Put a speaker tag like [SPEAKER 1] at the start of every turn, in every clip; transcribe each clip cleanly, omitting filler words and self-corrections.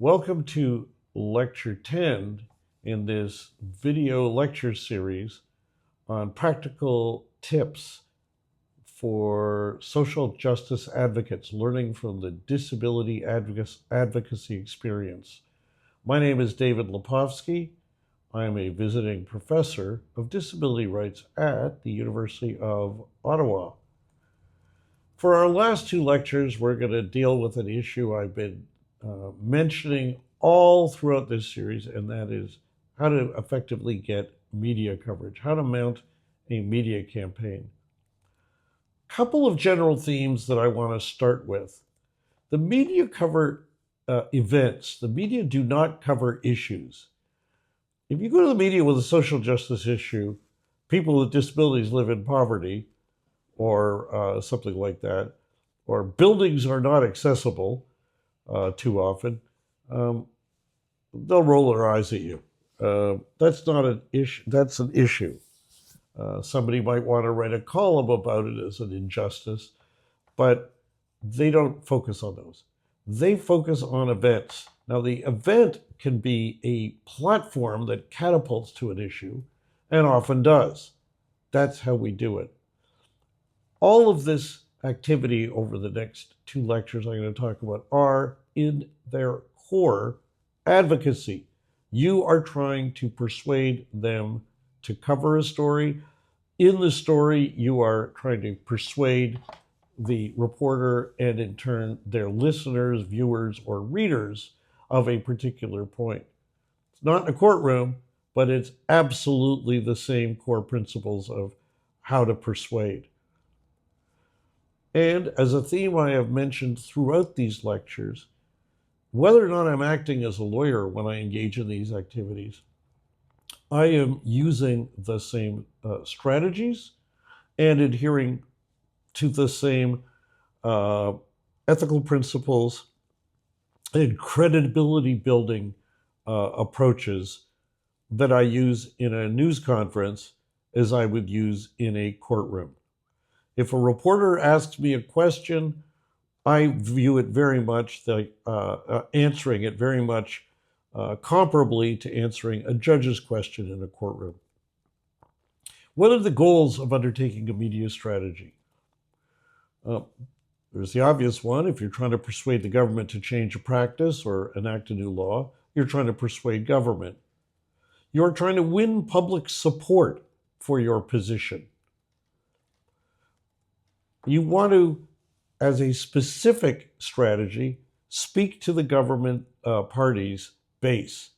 [SPEAKER 1] Welcome to Lecture 10 in this video lecture series on practical tips for social justice advocates learning from the disability advocacy experience. My name is David Lepofsky. I am a visiting professor of disability rights at the University of Ottawa. For our last two lectures, we're going to deal with an issue I've been mentioning all throughout this series, and that is how to effectively get media coverage, how to mount a media campaign. A couple of general themes that I want to start with. The media cover events. The media do not cover issues. If you go to the media with a social justice issue, people with disabilities live in poverty, or something like that, or buildings are not accessible too often, they'll roll their eyes at you. That's not an issue. That's an issue. Somebody might want to write a column about it as an injustice, but they don't focus on those. They focus on events. Now, the event can be a platform that catapults to an issue, and often does. That's how we do it. All of this activity over the next two lectures I'm going to talk about are, in their core, advocacy. You are trying to persuade them to cover a story. In the story, you are trying to persuade the reporter and, in turn, their listeners, viewers, or readers of a particular point. It's not in a courtroom, but it's absolutely the same core principles of how to persuade. And as a theme I have mentioned throughout these lectures, whether or not I'm acting as a lawyer when I engage in these activities, I am using the same strategies and adhering to the same ethical principles and credibility building approaches that I use in a news conference as I would use in a courtroom. If a reporter asks me a question, I view it very much, answering it very much comparably to answering a judge's question in a courtroom. What are the goals of undertaking a media strategy? There's the obvious one. If you're trying to persuade the government to change a practice or enact a new law, you're trying to persuade government. You're trying to win public support for your position. You want to, as a specific strategy, speak to the government party's base.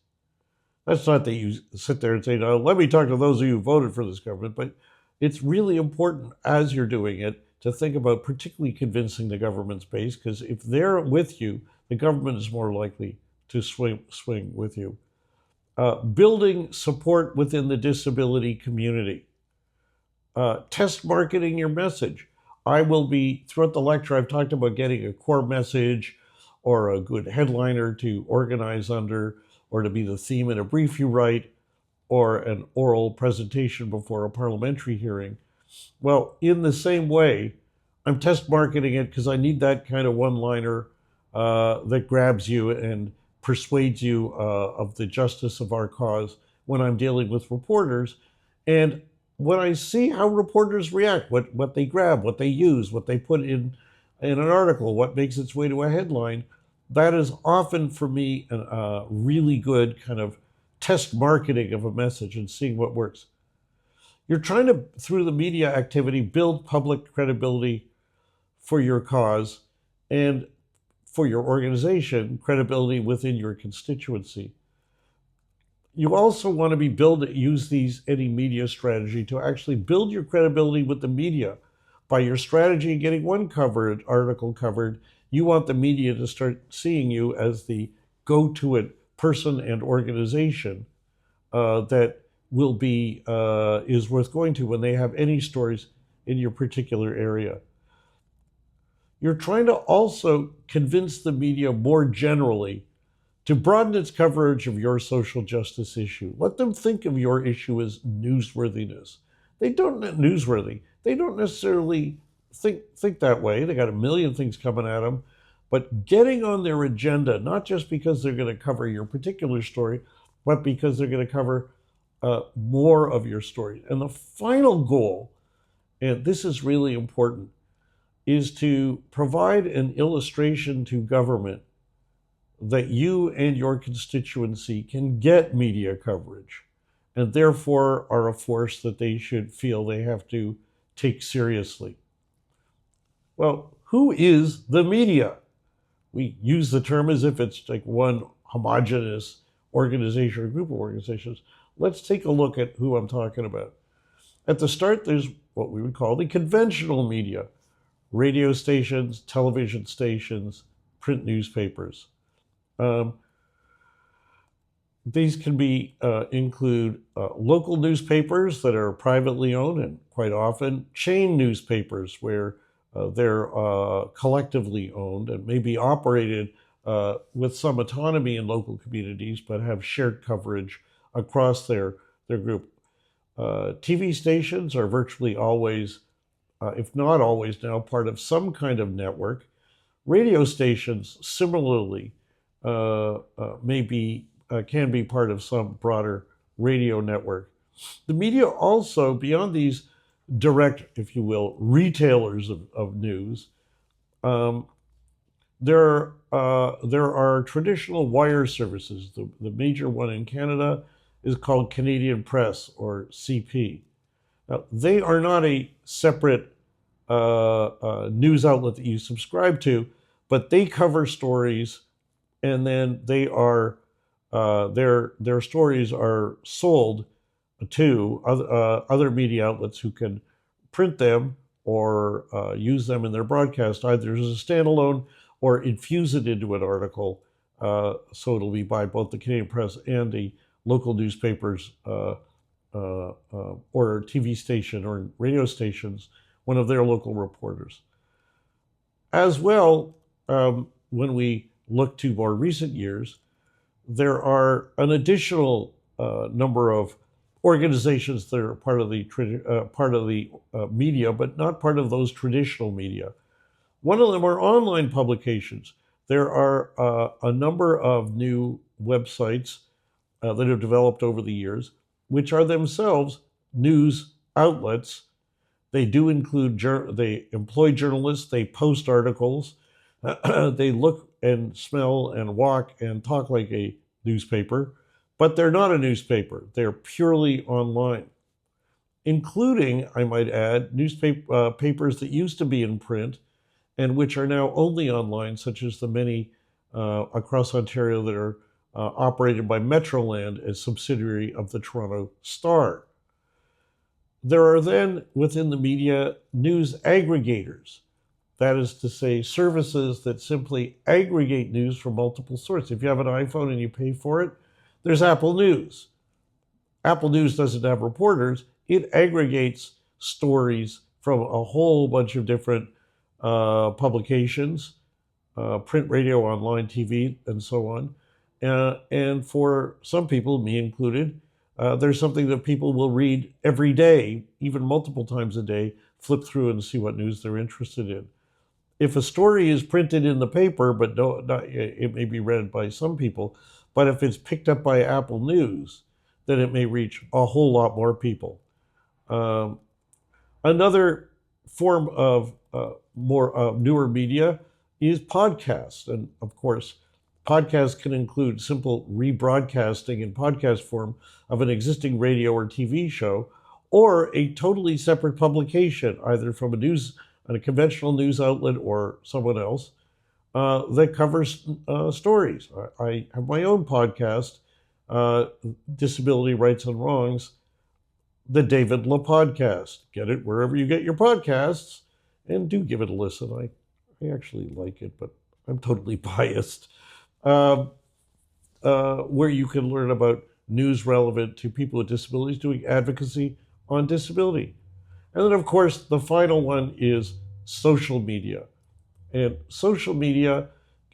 [SPEAKER 1] That's not that you sit there and say, no, let me talk to those of you who voted for this government, but it's really important as you're doing it to think about particularly convincing the government's base, because if they're with you, the government is more likely to swing with you. Building support within the disability community. Test marketing your message. I will be, throughout the lecture, I've talked about getting a core message or a good headliner to organize under, or to be the theme in a brief you write, or an oral presentation before a parliamentary hearing. Well, in the same way, I'm test marketing it because I need that kind of one-liner that grabs you and persuades you of the justice of our cause when I'm dealing with reporters. And when I see how reporters react, what they grab, what they use, what they put in an article, what makes its way to a headline, that is often for me a really good kind of test marketing of a message and seeing what works. You're trying to, through the media activity, build public credibility for your cause and for your organization, credibility within your constituency. You also want to use any media strategy to actually build your credibility with the media. By your strategy in getting one article covered, you want the media to start seeing you as the go-to-it person and organization that will be is worth going to when they have any stories in your particular area. You're trying to also convince the media more generally to broaden its coverage of your social justice issue. Let them think of your issue as newsworthiness. They don't necessarily think that way. They got a million things coming at them. but getting on their agenda, not just because they're going to cover your particular story, but because they're going to cover more of your story. And the final goal, and this is really important, is to provide an illustration to government that you and your constituency can get media coverage, and therefore are a force that they should feel they have to take seriously. Well, who is the media? We use the term as if it's like one homogeneous organization or group of organizations. Let's take a look at who I'm talking about. At the start, there's what we would call the conventional media: radio stations, television stations, print newspapers. These can be include local newspapers that are privately owned, and quite often chain newspapers where they're collectively owned and may be operated with some autonomy in local communities, but have shared coverage across their group. TV stations are virtually always, if not always now, part of some kind of network. Radio stations, similarly, can be part of some broader radio network. The media also, beyond these direct, if you will, retailers of news, there are traditional wire services. The major one in Canada is called Canadian Press, or CP. Now, they are not a separate news outlet that you subscribe to, but they cover stories, and then they are their stories are sold to other media outlets who can print them or use them in their broadcast, either as a standalone or infuse it into an article, so it'll be by both the Canadian Press and the local newspapers or TV station or radio stations, one of their local reporters. As well, when we look to more recent years, there are an additional number of organizations that are part of the media, but not part of those traditional media. One of them are online publications. There are a number of new websites that have developed over the years, which are themselves news outlets. They do include, they employ journalists, they post articles, they look and smell and walk and talk like a newspaper, but they're not a newspaper. They're purely online, including, I might add, papers that used to be in print and which are now only online, such as the many across Ontario that are operated by Metroland, a subsidiary of the Toronto Star. There are then, within the media, news aggregators. That is to say, services that simply aggregate news from multiple sources. If you have an iPhone and you pay for it, there's Apple News. Apple News doesn't have reporters. It aggregates stories from a whole bunch of different publications, print, radio, online, TV, and so on. And for some people, me included, there's something that people will read every day, even multiple times a day, flip through and see what news they're interested in. If a story is printed in the paper, but it may be read by some people, but if it's picked up by Apple News, then it may reach a whole lot more people. Another form of newer media is podcasts. And of course, podcasts can include simple rebroadcasting in podcast form of an existing radio or TV show, or a totally separate publication, either from a conventional news outlet or someone else, that covers stories. I have my own podcast, Disability Rights and Wrongs, the David Lepodcast. Get it wherever you get your podcasts, and do give it a listen. I actually like it, but I'm totally biased. Where you can learn about news relevant to people with disabilities doing advocacy on disability. And then, of course, the final one is social media. And social media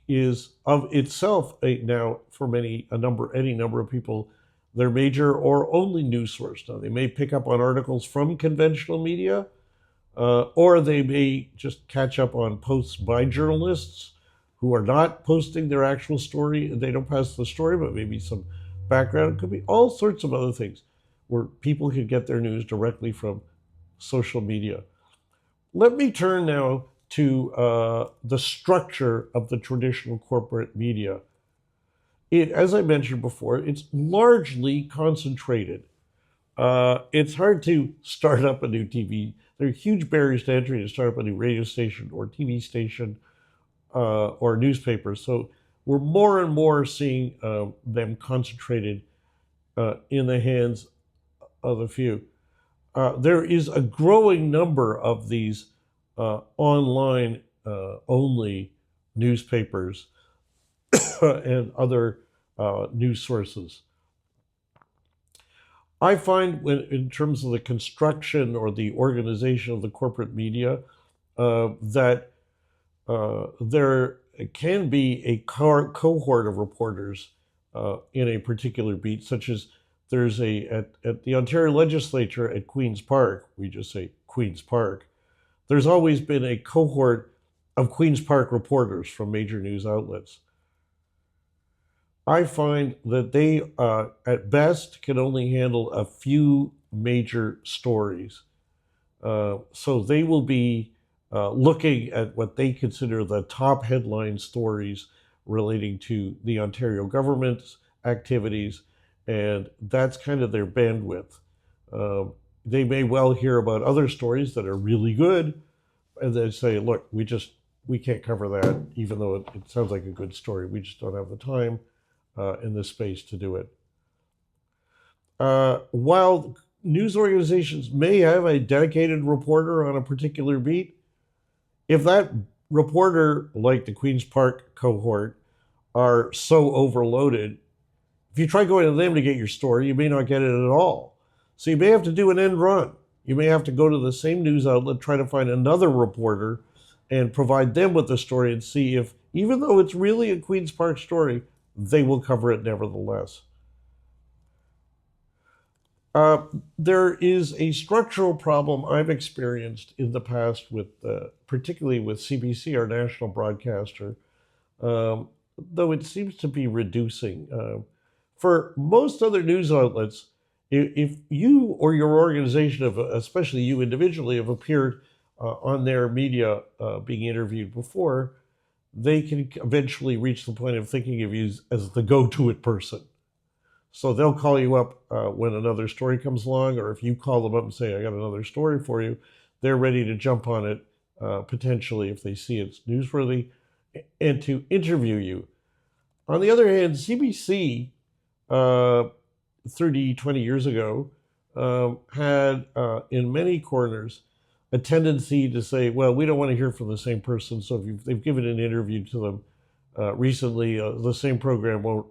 [SPEAKER 1] is of itself now, for any number of people, their major or only news source. Now, they may pick up on articles from conventional media, or they may just catch up on posts by journalists, who are not posting their actual story. They don't post the story, but maybe some background. It could be all sorts of other things where people can get their news directly from social media. Let me turn now to the structure of the traditional corporate media. As I mentioned before, it's largely concentrated. It's hard to start up a new TV. There are huge barriers to entry to start up a new radio station or TV station or newspaper. So we're more and more seeing them concentrated in the hands of a few. There is a growing number of these online only newspapers and other news sources. I find in terms of the construction or the organization of the corporate media, that there can be a cohort of reporters in a particular beat, such as there's at the Ontario Legislature at Queen's Park, we just say Queen's Park, there's always been a cohort of Queen's Park reporters from major news outlets. I find that they, at best, can only handle a few major stories. So they will be looking at what they consider the top headline stories relating to the Ontario government's activities, and that's kind of their bandwidth. They may well hear about other stories that are really good, and they say, look, we can't cover that, even though it sounds like a good story. We just don't have the time in this space to do it. While news organizations may have a dedicated reporter on a particular beat, if that reporter, like the Queen's Park cohort, are so overloaded, if you try going to them to get your story, you may not get it at all. So you may have to do an end run. You may have to go to the same news outlet, try to find another reporter, and provide them with the story and see if, even though it's really a Queen's Park story, they will cover it nevertheless. There is a structural problem I've experienced in the past with, particularly with CBC, our national broadcaster, though it seems to be reducing. For most other news outlets, if you or your organization, especially you individually, have appeared on their media being interviewed before, they can eventually reach the point of thinking of you as the go-to-it person. So they'll call you up when another story comes along, or if you call them up and say, I got another story for you, they're ready to jump on it, potentially, if they see it's newsworthy, and to interview you. On the other hand, CBC, 20 years ago, had, in many corners, a tendency to say, well, we don't want to hear from the same person, so if they've given an interview to them recently, the same program won't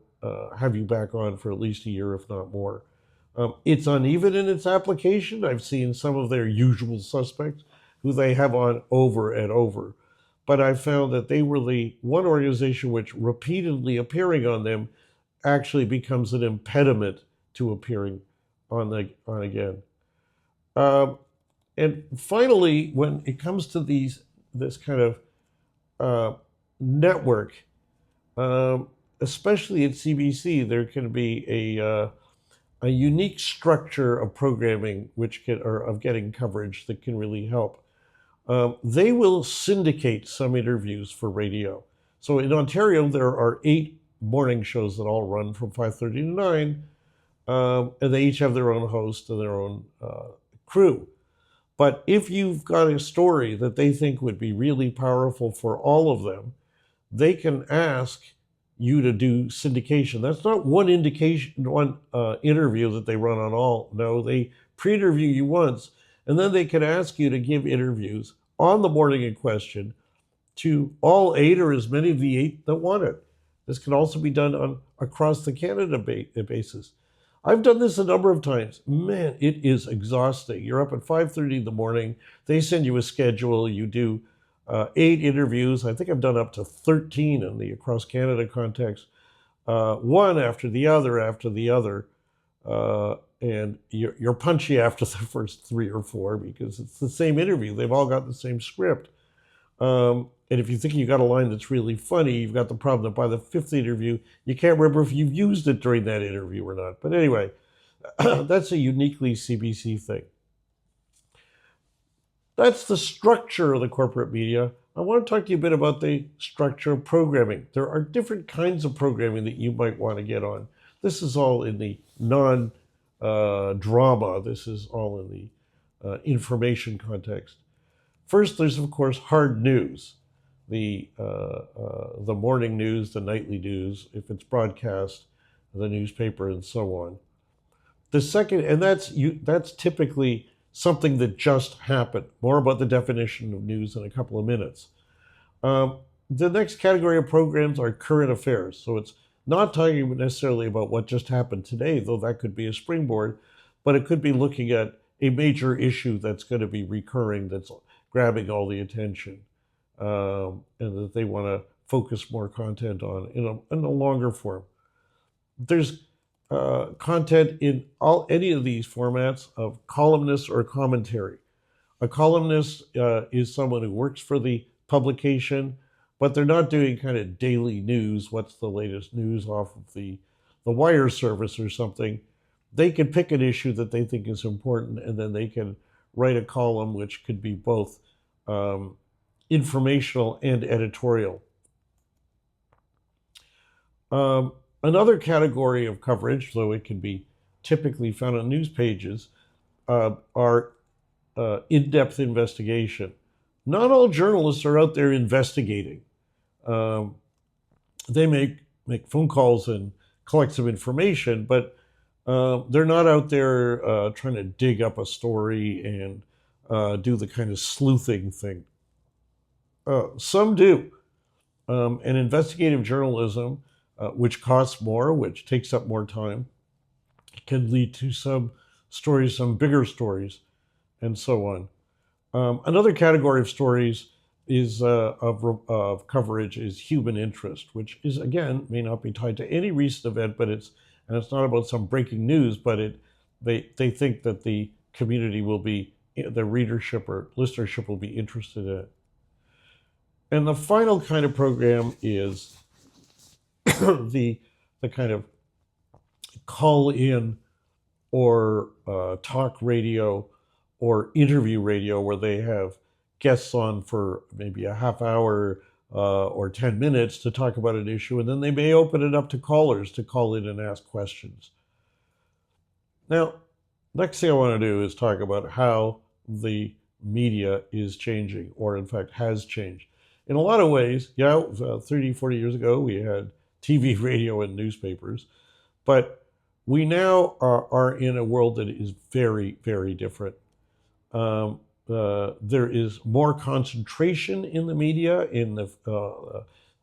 [SPEAKER 1] have you back on for at least a year, if not more. It's uneven in its application. I've seen some of their usual suspects who they have on over and over. But I found that they were the one organization which repeatedly appearing on them actually becomes an impediment to appearing on again. And finally, when it comes to this kind of network, especially at CBC, there can be a unique structure of programming or of getting coverage that can really help. They will syndicate some interviews for radio. So in Ontario, there are 8 morning shows that all run from 5:30 to 9, and they each have their own host and their own crew. But if you've got a story that they think would be really powerful for all of them, they can ask you to do syndication. That's not one interview that they run on all. No, they pre-interview you once, and then they can ask you to give interviews on the morning in question to all 8 or as many of the 8 that want it. This can also be done on across the Canada basis. I've done this a number of times. Man, it is exhausting. You're up at 5:30 in the morning. They send you a schedule. You do 8 interviews. I think I've done up to 13 in the across Canada context, one after the other, and you're punchy after the first 3 or 4 because it's the same interview. They've all got the same script. And if you think you got a line that's really funny, you've got the problem that by the fifth interview, you can't remember if you've used it during that interview or not. But anyway, that's a uniquely CBC thing. That's the structure of the corporate media. I want to talk to you a bit about the structure of programming. There are different kinds of programming that you might want to get on. This is all in the non-drama. This is all in the information context. First, there's, of course, hard news. The morning news, the nightly news, if it's broadcast, the newspaper, and so on. The second, and that's typically something that just happened. More about the definition of news in a couple of minutes. The next category of programs are current affairs. So it's not talking necessarily about what just happened today, though that could be a springboard, but it could be looking at a major issue that's going to be recurring, that's grabbing all the attention, and that they want to focus more content on in a longer form. There's content in any of these formats of columnist or commentary. A columnist is someone who works for the publication, but they're not doing kind of daily news. What's the latest news off of the wire service or something? They can pick an issue that they think is important, and then they can write a column which could be both informational and editorial. Another category of coverage, though it can be typically found on news pages, are in-depth investigation. Not all journalists are out there investigating. They make phone calls and collect some information, but they're not out there trying to dig up a story and do the kind of sleuthing thing. Some do. And investigative journalism, which costs more, which takes up more time, can lead to some stories, some bigger stories, and so on. Another category of stories is of coverage is human interest, which is, again, may not be tied to any recent event, but it's not about some breaking news, but they think that the community will be, the readership or listenership will be interested in it. And the final kind of program is the kind of call-in or talk radio or interview radio where they have guests on for maybe a half hour or 10 minutes to talk about an issue, and then they may open it up to callers to call in and ask questions. Now, next thing I want to do is talk about how the media is changing, or in fact has changed. In a lot of ways, 30, 40 years ago, we had TV, radio, and newspapers, but we now are in a world that is very, very different. There is more concentration in the media,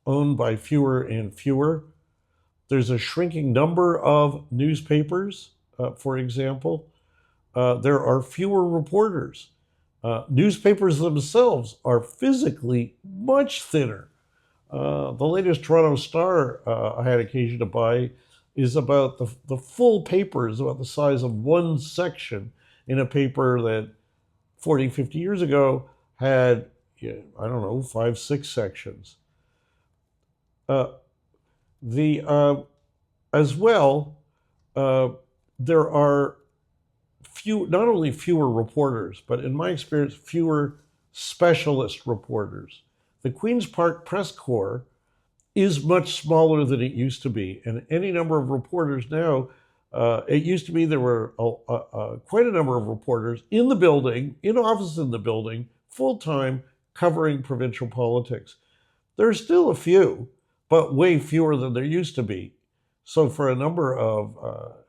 [SPEAKER 1] owned by fewer and fewer. There's a shrinking number of newspapers, for example. There are fewer reporters. Newspapers themselves are physically much thinner. The latest Toronto Star I had occasion to buy is about the full paper is about the size of one section in a paper that 40, 50 years ago had, 5, 6 sections. As well, there are not only fewer reporters, but in my experience, fewer specialist reporters. The Queen's Park Press Corps is much smaller than it used to be, and any number of reporters now, it used to be there were quite a number of reporters in the building, in offices in the building, full-time, covering provincial politics. There are still a few, but way fewer than there used to be. So for a number of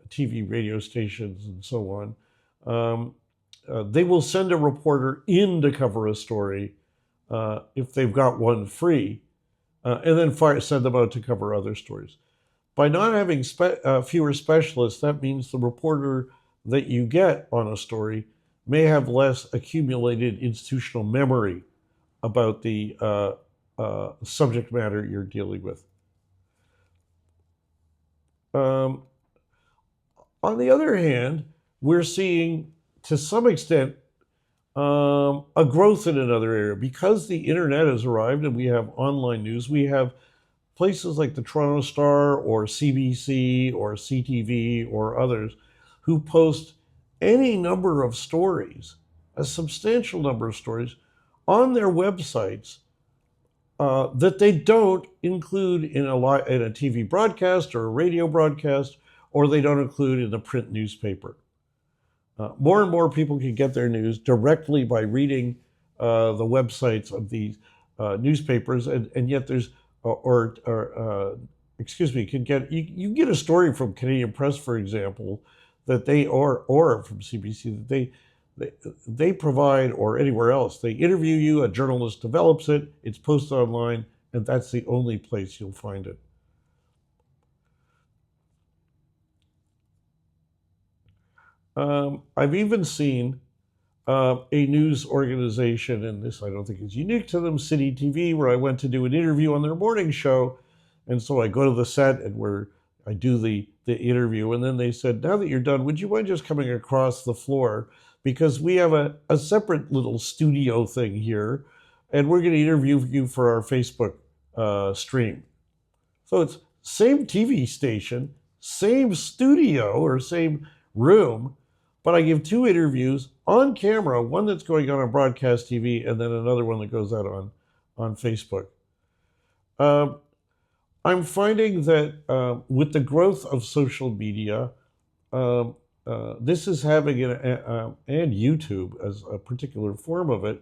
[SPEAKER 1] TV, radio stations and so on, they will send a reporter in to cover a story if they've got one free, and then send them out to cover other stories. By not having fewer specialists, that means the reporter that you get on a story may have less accumulated institutional memory about the subject matter you're dealing with. On the other hand, we're seeing, to some extent, A growth in another area. Because the internet has arrived and we have online news, we have places like the Toronto Star or CBC or CTV or others who post any number of stories, a substantial number of stories, on their websites that they don't include in a TV broadcast or a radio broadcast, or they don't include in the print newspaper. More and more people can get their news directly by reading the websites of these newspapers, and yet there's excuse me, you get a story from Canadian Press, for example, that they or from CBC that they provide, or anywhere else. They interview you, a journalist develops it, it's posted online, and that's the only place you'll find it. I've even seen a news organization, and this I don't think is unique to them, City TV, where I went to do an interview on their morning show. And so I go to the set and where I do the interview. And then they said, now that you're done, would you mind just coming across the floor? Because we have a separate little studio thing here, and we're going to interview you for our Facebook stream. So it's same TV station, same studio or same room, but I give two interviews on camera, one that's going on broadcast TV, and then another one that goes out on Facebook. I'm finding that with the growth of social media, this is having, and YouTube as a particular form of it,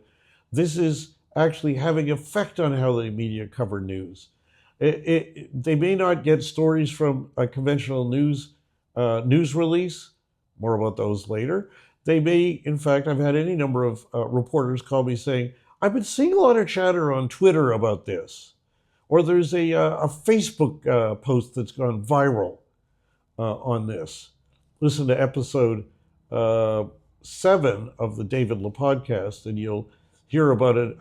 [SPEAKER 1] this is actually having effect on how the media cover news. They may not get stories from a conventional news release, more about those later. They may, in fact, I've had any number of reporters call me saying, I've been seeing a lot of chatter on Twitter about this. Or there's a Facebook post that's gone viral on this. Listen to episode 7 of the David Lepofsky, and you'll hear about it,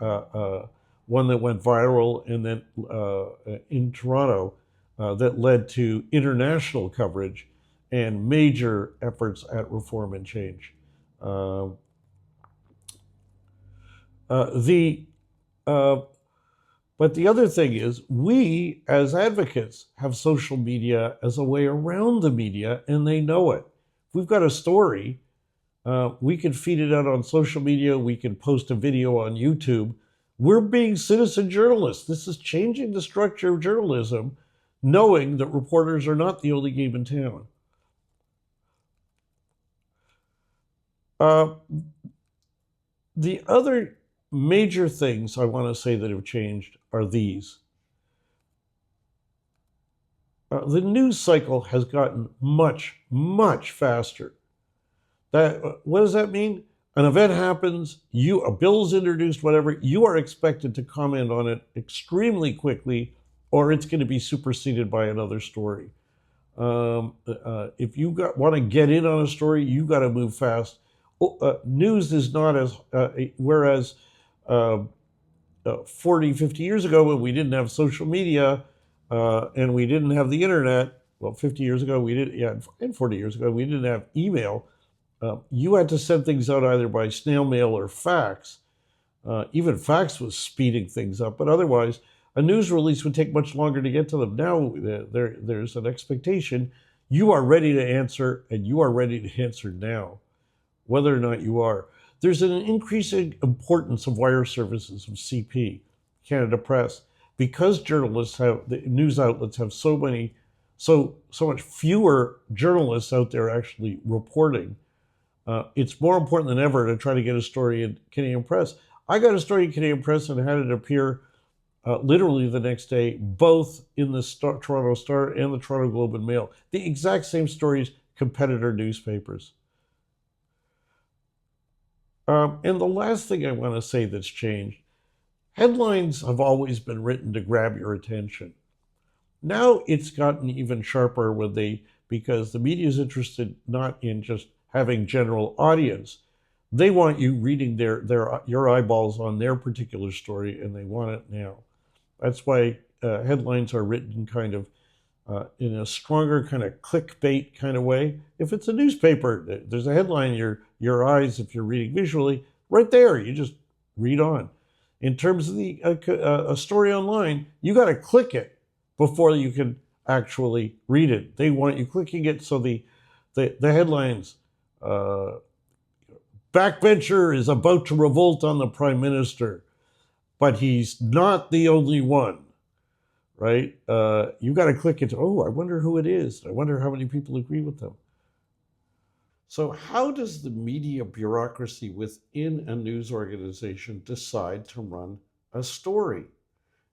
[SPEAKER 1] one that went viral and then in Toronto that led to international coverage and major efforts at reform and change. But the other thing is, we as advocates have social media as a way around the media, and they know it. If we've got a story, we can feed it out on social media, we can post a video on YouTube. We're being citizen journalists. This is changing the structure of journalism, knowing that reporters are not the only game in town. The other major things I want to say that have changed are these. The news cycle has gotten much, much faster. What does that mean? An event happens, a bill's introduced, whatever, you are expected to comment on it extremely quickly, or it's going to be superseded by another story. If you want to get in on a story, you got to move fast. News is not as, whereas 40, 50 years ago when we didn't have social media and we didn't have the internet, well, 50 years ago we didn't, and 40 years ago we didn't have email, you had to send things out either by snail mail or fax. Even fax was speeding things up, but otherwise a news release would take much longer to get to them. Now there's an expectation. You are ready to answer, and you are ready to answer now, whether or not you are. There's an increasing importance of wire services of CP, Canada Press, because journalists the news outlets have so much fewer journalists out there actually reporting. It's more important than ever to try to get a story in Canadian Press. I got a story in Canadian Press and had it appear literally the next day, both in the Toronto Star and the Toronto Globe and Mail. The exact same stories, competitor newspapers. And the last thing I want to say that's changed, headlines have always been written to grab your attention. Now it's gotten even sharper because the media is interested not in just having general audience. They want you reading your eyeballs on their particular story, and they want it now. That's why headlines are written kind of in a stronger kind of clickbait kind of way. If it's a newspaper, there's a headline, your eyes, if you're reading visually, right there. You just read on. In terms of a story online, you got to click it before you can actually read it. They want you clicking it so the headlines, uh, backbencher is about to revolt on the prime minister, but he's not the only one, right? You got to click it. Oh, I wonder who it is. I wonder how many people agree with them. So, how does the media bureaucracy within a news organization decide to run a story?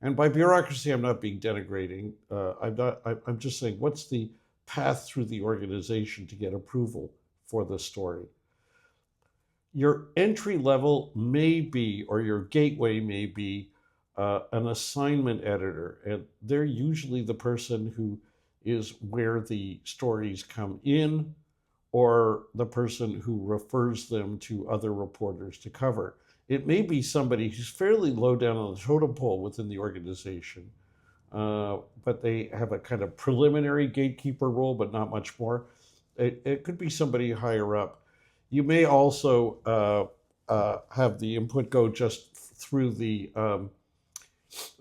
[SPEAKER 1] And by bureaucracy, I'm not being denigrating. I'm just saying, what's the path through the organization to get approval for the story? Your entry level may be, or your gateway may be, an assignment editor, and they're usually the person who is where the stories come in, or the person who refers them to other reporters to cover. It may be somebody who's fairly low down on the totem pole within the organization, but they have a kind of preliminary gatekeeper role, but not much more. It could be somebody higher up. You may also have the input go just through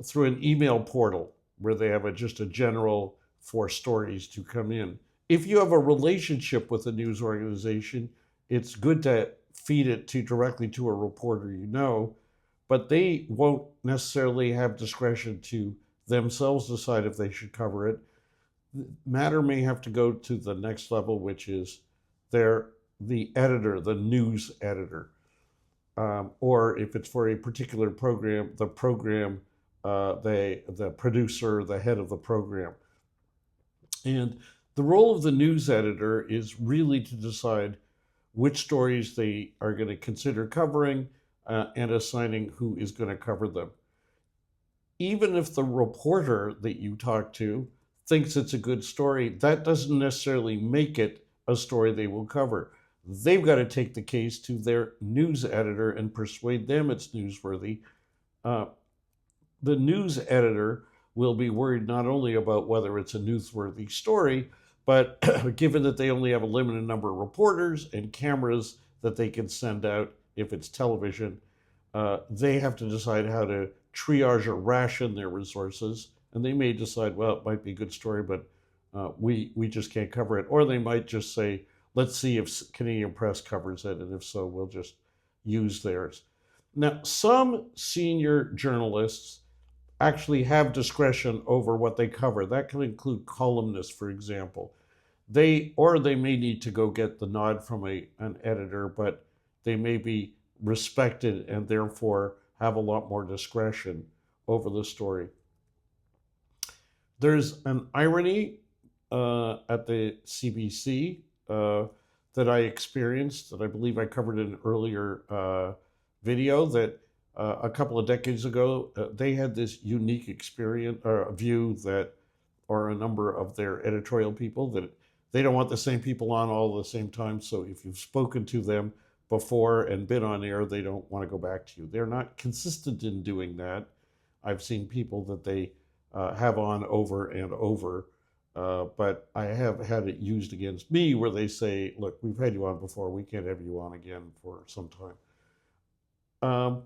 [SPEAKER 1] through an email portal where they have just a general for stories to come in. If you have a relationship with a news organization, it's good to feed it directly to a reporter you know, but they won't necessarily have discretion to themselves decide if they should cover it. The matter may have to go to the next level, which is the editor, the news editor. Or if it's for a particular program, the producer, the head of the program. And the role of the news editor is really to decide which stories they are going to consider covering and assigning who is going to cover them. Even if the reporter that you talk to thinks it's a good story, that doesn't necessarily make it a story they will cover. They've got to take the case to their news editor and persuade them it's newsworthy. The news editor will be worried not only about whether it's a newsworthy story, but given that they only have a limited number of reporters and cameras that they can send out if it's television, they have to decide how to triage or ration their resources. And they may decide, well, it might be a good story, but we just can't cover it. Or they might just say, let's see if Canadian Press covers it, and if so, we'll just use theirs. Now, some senior journalists actually have discretion over what they cover. That can include columnists, for example. They may need to go get the nod from an editor, but they may be respected and therefore have a lot more discretion over the story. There's an irony at the CBC that I experienced, that I believe I covered in an earlier video, that a couple of decades ago, they had this unique experience or view that, or a number of their editorial people, that they don't want the same people on all at the same time. So if you've spoken to them before and been on air, they don't want to go back to you. They're not consistent in doing that. I've seen people that they have on over and over, but I have had it used against me where they say, look, we've had you on before, we can't have you on again for some time.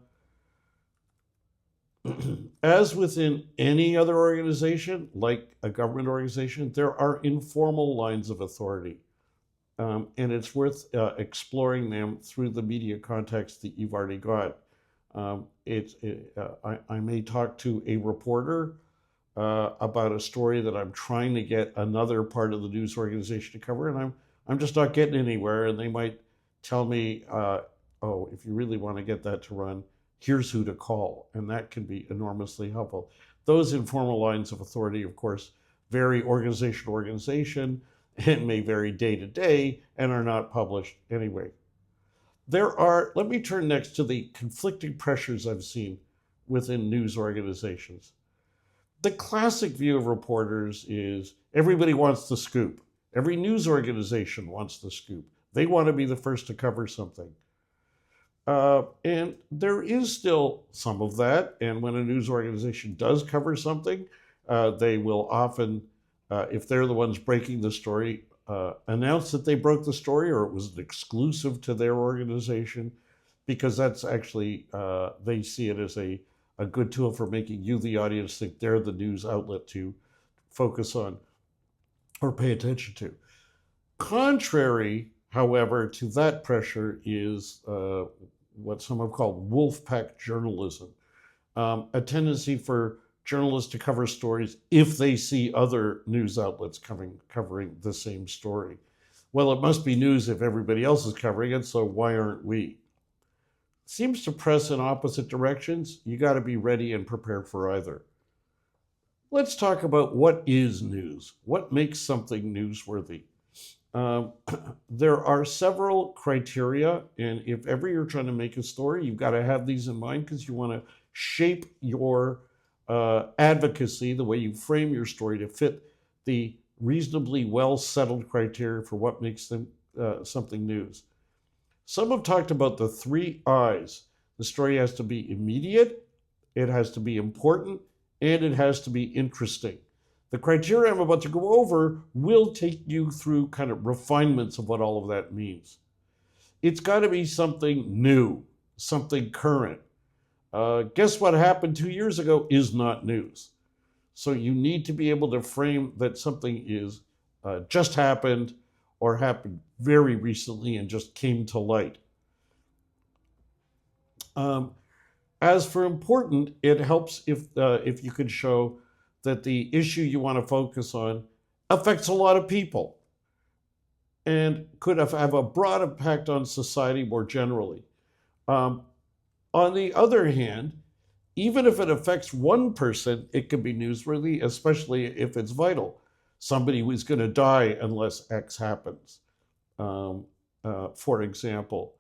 [SPEAKER 1] As within any other organization, like a government organization, there are informal lines of authority. And it's worth exploring them through the media context that you've already got. I may talk to a reporter about a story that I'm trying to get another part of the news organization to cover, and I'm just not getting anywhere. And they might tell me, oh, if you really want to get that to run, here's who to call. And that can be enormously helpful. Those informal lines of authority, of course, vary organization to organization and may vary day to day and are not published anyway. Let me turn next to the conflicting pressures I've seen within news organizations. The classic view of reporters is everybody wants the scoop. Every news organization wants the scoop. They want to be the first to cover something. And there is still some of that. And when a news organization does cover something, they will often, if they're the ones breaking the story, announce that they broke the story or it was exclusive to their organization. because that's actually, they see it as a good tool for making you, the audience, think they're the news outlet to focus on or pay attention to. Contrary, however, to that pressure is what some have called wolf pack journalism, a tendency for journalists to cover stories if they see other news outlets covering the same story. Well, it must be news if everybody else is covering it, so why aren't we? Seems to press in opposite directions. You got to be ready and prepared for either. Let's talk about what is news. What makes something newsworthy? There are several criteria, and if ever you're trying to make a story, you've got to have these in mind because you want to shape your advocacy, the way you frame your story, to fit the reasonably well settled criteria for what makes them something news. Some have talked about the 3 I's. The story has to be immediate, it has to be important, and it has to be interesting. The criteria I'm about to go over will take you through kind of refinements of what all of that means. It's got to be something new, something current. Guess what happened 2 years ago is not news. So you need to be able to frame that something is just happened or happened very recently and just came to light. As for important, it helps if you could show that the issue you want to focus on affects a lot of people and could have a broad impact on society more generally. On the other hand, even if it affects one person, it can be newsworthy, especially if it's vital. Somebody who's going to die unless X happens, for example.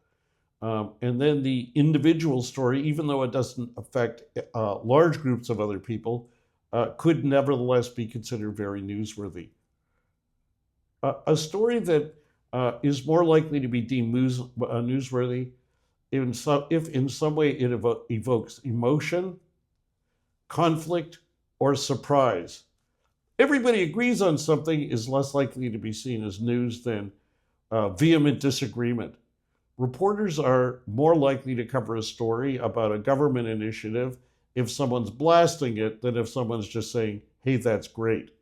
[SPEAKER 1] And then the individual story, even though it doesn't affect large groups of other people, could nevertheless be considered very newsworthy. A story that is more likely to be deemed newsworthy if in some way it evokes emotion, conflict, or surprise. Everybody agrees on something is less likely to be seen as news than vehement disagreement. Reporters are more likely to cover a story about a government initiative if someone's blasting it than if someone's just saying, hey, that's great.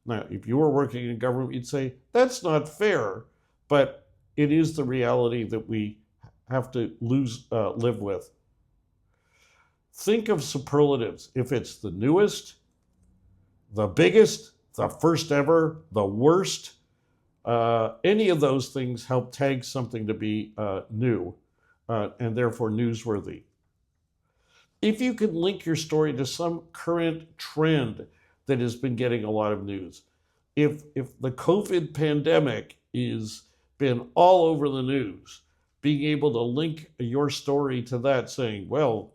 [SPEAKER 1] Now, if you were working in government, you'd say, that's not fair, but it is the reality that we have to live with. Think of superlatives. If it's the newest, the biggest, the first ever, the worst, any of those things help tag something to be new and therefore newsworthy. If you can link your story to some current trend that has been getting a lot of news, if the COVID pandemic has been all over the news, being able to link your story to that, saying, well,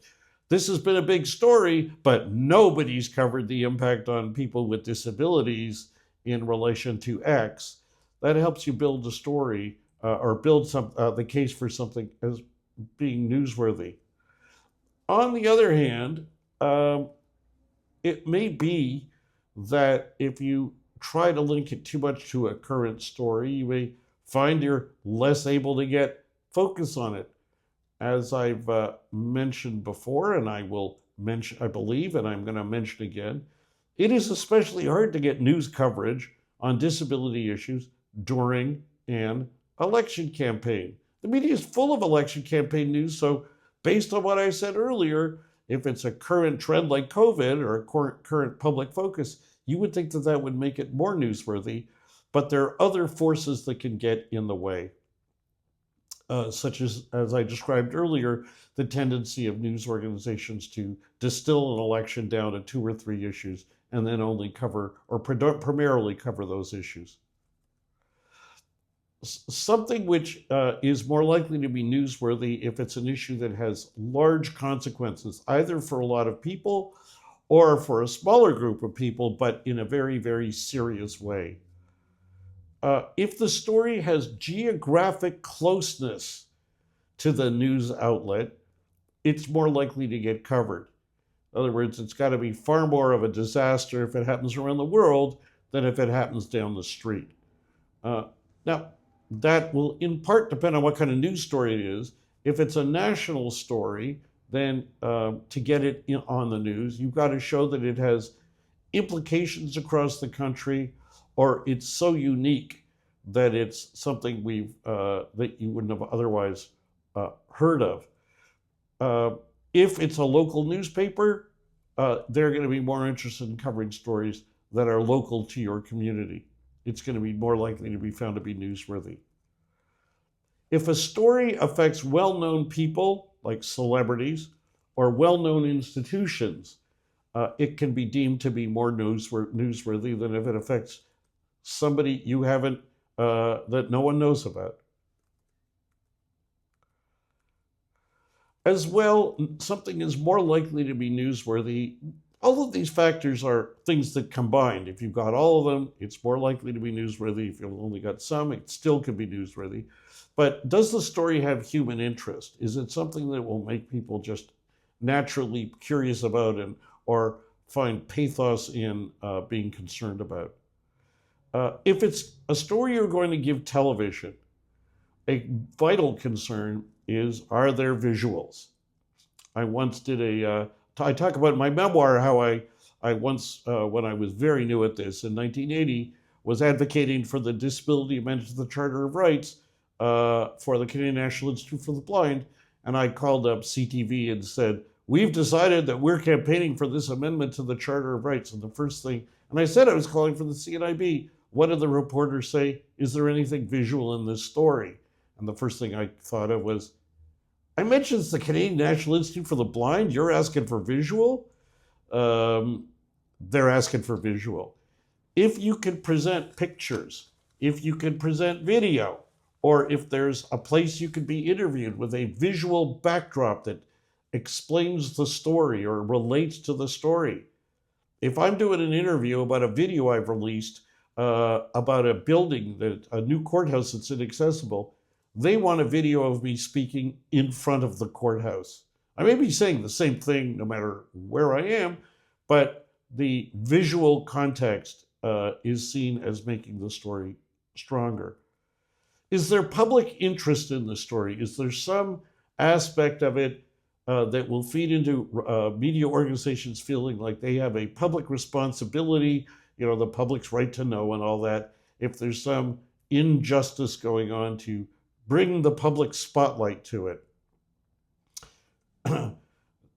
[SPEAKER 1] this has been a big story, but nobody's covered the impact on people with disabilities in relation to X, that helps you build a story or build the case for something as being newsworthy. On the other hand, it may be that if you try to link it too much to a current story, you may find you're less able to get focus on it. As I've mentioned before, and I will mention, I believe, and I'm going to mention again, it is especially hard to get news coverage on disability issues during an election campaign. The media is full of election campaign news, so based on what I said earlier, if it's a current trend like COVID or a current public focus, you would think that that would make it more newsworthy, but there are other forces that can get in the way. Such as I described earlier, the tendency of news organizations to distill an election down to 2 or 3 issues and then only cover or primarily cover those issues. Something which is more likely to be newsworthy if it's an issue that has large consequences, either for a lot of people or for a smaller group of people, but in a very, very serious way. If the story has geographic closeness to the news outlet, it's more likely to get covered. In other words, it's got to be far more of a disaster if it happens around the world than if it happens down the street. Now, that will in part depend on what kind of news story it is If it's a national story, then to get it on the news, you've got to show that it has implications across the country, or it's so unique that it's something that you wouldn't have otherwise heard of. If it's a local newspaper, they're going to be more interested in covering stories that are local to your community. It's going to be more likely to be found to be newsworthy. If a story affects well-known people, like celebrities, or well-known institutions, it can be deemed to be more newsworthy than if it affects somebody you haven't, that no one knows about. As well, something is more likely to be newsworthy. All of these factors are things that combined. If you've got all of them, it's more likely to be newsworthy. If you've only got some, it still could be newsworthy. But does the story have human interest? Is it something that will make people just naturally curious about or find pathos in being concerned about? If it's a story you're going to give television, a vital concern is, are there visuals? I once did I talk about in my memoir how I once, when I was very new at this, in 1980, was advocating for the disability amendment to the Charter of Rights for the Canadian National Institute for the Blind. And I called up CTV and said, we've decided that we're campaigning for this amendment to the Charter of Rights. And the first thing, and I said I was calling for the CNIB. What did the reporters say? Is there anything visual in this story? And the first thing I thought of was, I mentioned the Canadian National Institute for the Blind. You're asking for visual? They're asking for visual. If you can present pictures, if you can present video, or if there's a place you could be interviewed with a visual backdrop that explains the story or relates to the story. If I'm doing an interview about a video I've released about a building, a new courthouse that's inaccessible, they want a video of me speaking in front of the courthouse. I may be saying the same thing no matter where I am, but the visual context is seen as making the story stronger. Is there public interest in the story? Is there some aspect of it that will feed into media organizations feeling like they have a public responsibility, the public's right to know and all that? If there's some injustice going on, to bring the public spotlight to it.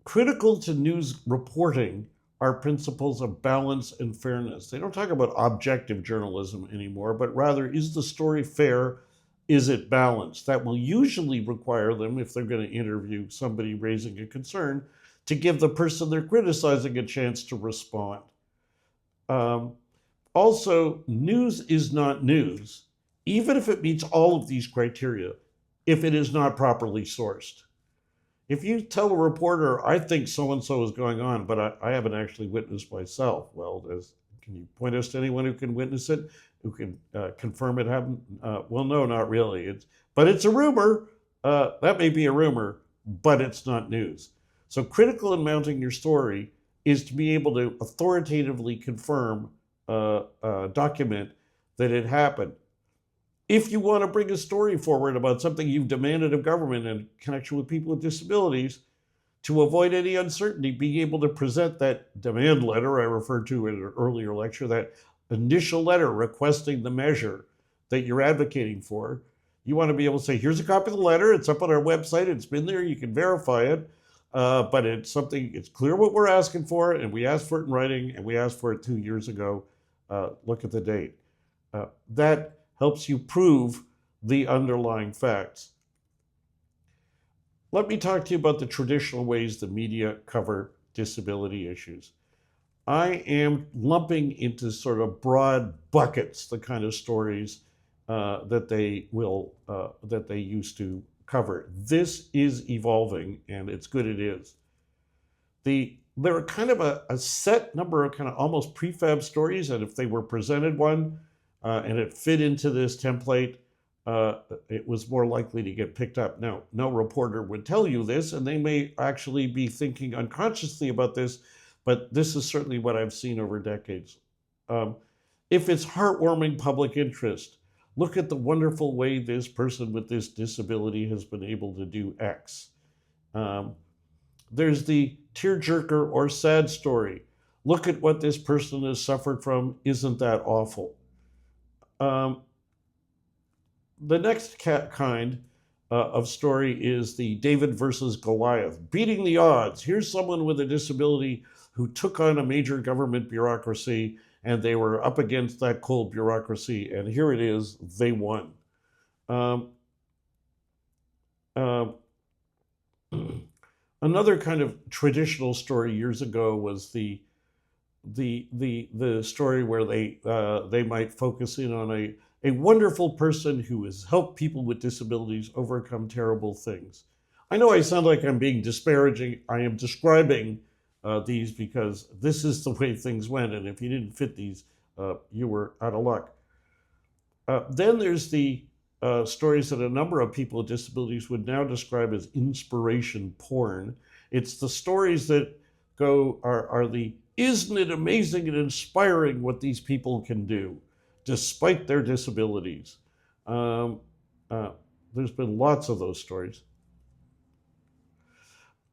[SPEAKER 1] Critical to news reporting are principles of balance and fairness. They don't talk about objective journalism anymore, but rather, is the story fair? Is it balanced? That will usually require them, if they're going to interview somebody raising a concern, to give the person they're criticizing a chance to respond. Also, news is not news, even if it meets all of these criteria, if it is not properly sourced. If you tell a reporter, I think so-and-so is going on, but I haven't actually witnessed myself, well, can you point us to anyone who can witness it, who can confirm it happened? Well, no, not really. But it's a rumor. That may be a rumor, but it's not news. So critical in mounting your story is to be able to authoritatively confirm, document that it happened. If you want to bring a story forward about something you've demanded of government in connection with people with disabilities, to avoid any uncertainty, being able to present that demand letter I referred to in an earlier lecture, that initial letter requesting the measure that you're advocating for, you want to be able to say, here's a copy of the letter, it's up on our website, it's been there, you can verify it, but it's clear what we're asking for, and we asked for it in writing, and we asked for it 2 years ago. Look at the date. That helps you prove the underlying facts. Let me talk to you about the traditional ways the media cover disability issues. I am lumping into sort of broad buckets the kind of stories that they used to cover. This is evolving, and it's good it is. There are kind of a set number of kind of almost prefab stories, and if they were presented one and it fit into this template, it was more likely to get picked up. Now, no reporter would tell you this, and they may actually be thinking unconsciously about this, but this is certainly what I've seen over decades. If it's heartwarming public interest, look at the wonderful way this person with this disability has been able to do X. There's the tearjerker or sad story. Look at what this person has suffered from. Isn't that awful? The next kind of story is the David versus Goliath, beating the odds. Here's someone with a disability who took on a major government bureaucracy, and they were up against that cold bureaucracy, and here it is, they won. Another kind of traditional story years ago was the story where they might focus in on a wonderful person who has helped people with disabilities overcome terrible things. I know I sound like I'm being disparaging. I am describing these because this is the way things went, and if you didn't fit these, you were out of luck. Then there's the stories that a number of people with disabilities would now describe as inspiration porn. It's the stories that are the, isn't it amazing and inspiring what these people can do despite their disabilities? There's been lots of those stories.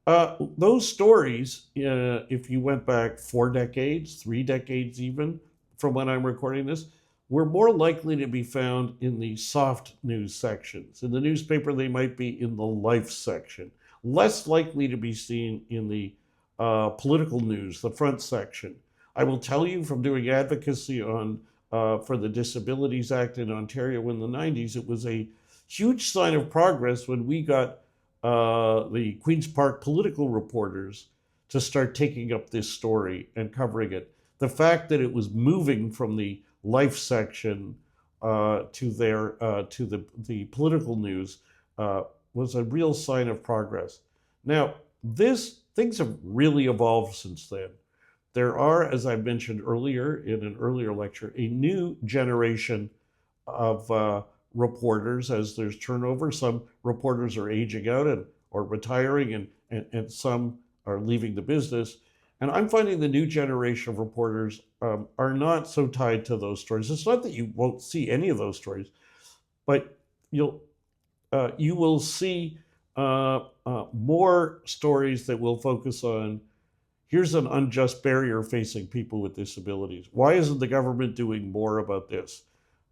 [SPEAKER 1] Those stories, if you went back 4 decades, 3 decades even, from when I'm recording this, were more likely to be found in the soft news sections. In the newspaper, they might be in the life section. Less likely to be seen in the political news, the front section. I will tell you from doing advocacy on for the Disabilities Act in Ontario in the 90s, it was a huge sign of progress when we got the Queen's Park political reporters to start taking up this story and covering it. The fact that it was moving from the life section to the political news was a real sign of progress. Now, things have really evolved since then. There are, as I mentioned earlier in an earlier lecture, a new generation of reporters as there's turnover. Some reporters are aging out or retiring, and some are leaving the business. And I'm finding the new generation of reporters are not so tied to those stories. It's not that you won't see any of those stories, but you will see more stories that will focus on, here's an unjust barrier facing people with disabilities. Why isn't the government doing more about this?